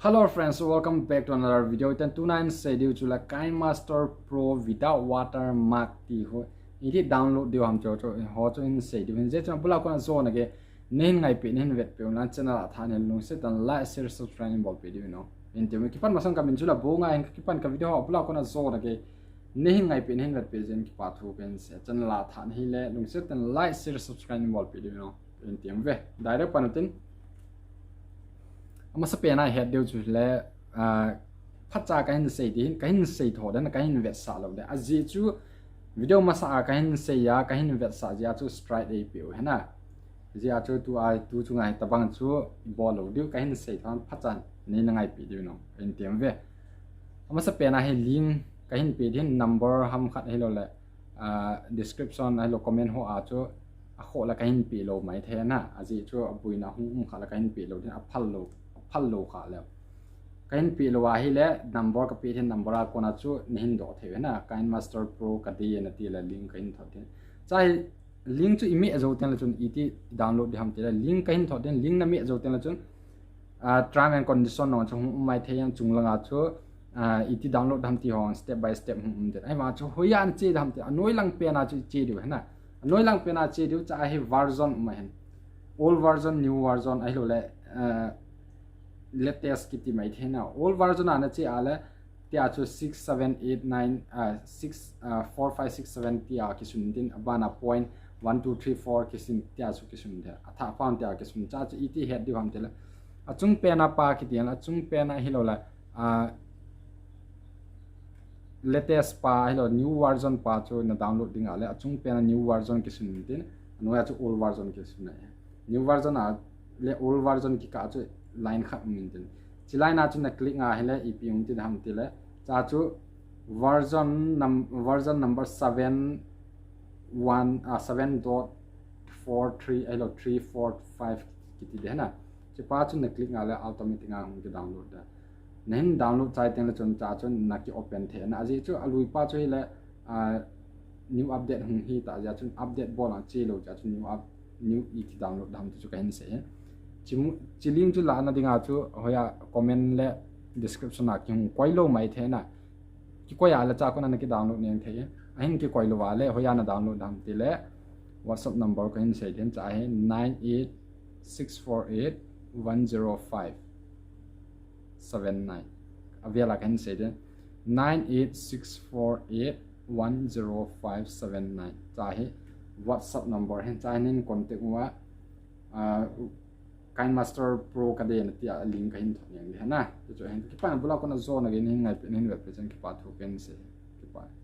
Hello friends, welcome back to another video. 1029 schedule chula Kinemaster Pro without watermark ti ho. Ini download dio ham cho ho cho in schedule. In je chon pula ko na zone ge nen ngai pe nen vet pe lan channel tha ne lung se tan like share subscribe bol pe dio no. In te me kipan masang kamin chula bonga en kipan ka video pula ko na zone ge nen ngai pe nen vet pe jen ki pa thu pen se channel tha ne le lung se tan like share subscribe bol pe dio no. In te me direct panatin mà sắp bên này hết điều chủ là phát ra cái hình xây đi cái hình xây thổ đấy là cái hình vẹt xả lâu đấy à gì chú video mà xả cái hình xây ya cái hình vẹt xả gì chú strike đi biểu hết na gì chú tu ai tu chú ngày tập bằng chú bỏ lâu điều cái hình xây thằng phát ra nên là ngày bị điều nó bên tiếng về mà sắp bên này link cái hình bị hình number ham khát hay là description hay là comment họ chú họ là cái hình bị lâu mấy thế na à gì chú bùi nào không khát là cái hình bị lâu thì phal lâu phal lâu khá lắm cái hình bị lâu hay là number cái bị hình number à con chú nên đó thế na Kinemaster Pro cái gì này thì là link cái hình thôi thế trái link chú email rồi tên là chú ý download đi ham thì là link cái hình thôi thế link nằm rồi tên là chú term and condition nó chú mai thế yang chung là chú ý download ham thì hòn step by step thế ai mà chú hồi anh chơi ham thì nói lăng pe na chú chơi được na nói lăng pe na chơi được trái version mà old version new version ai là latest kiti mai the na old version ana che ala tia chu 6 7 8 9 6 4 5 6 7 tia kisun din abana point 1 2 3 4 kisin tia chu kisun de atha found tia kisun cha chu iti head di ham tela achung pena pa kiti la achung pena hilola latest pa hilo new version pa chu na download ding ala achung pena new version kisun din no chu old version kisun na new version a le old version ki ka chu line khap min tin chi line na chu na click nga hele ipum ti dham ti le cha chu version number 7 1 7.43 elo 345 kiti de na chi pa chu na click nga le automatic nga hung ti download da nen download chai ten le chon cha chu na ki open the na ji chu alui pa chu le new update hung hi ta ja chu update bol ang chi lo cha chu new it download dham chu ka hin se chỉ link chú là na dinga chú hoya comment le description na ki koi lo mai the na ki koi ala cha ko na ki download neng the ahin ki koi lo wa le hoya na download dam ti le whatsapp number ko hin sei den cha he 986481059 avela kan sei den 986481059 cha he whatsapp number hen cha nin contact wa Kinemaster Pro cái này thì link cái hình thôi nhỉ ha na, cho nên cái phần bula con zone này hình ngay bên hình web present cái part thu cái sẽ cái part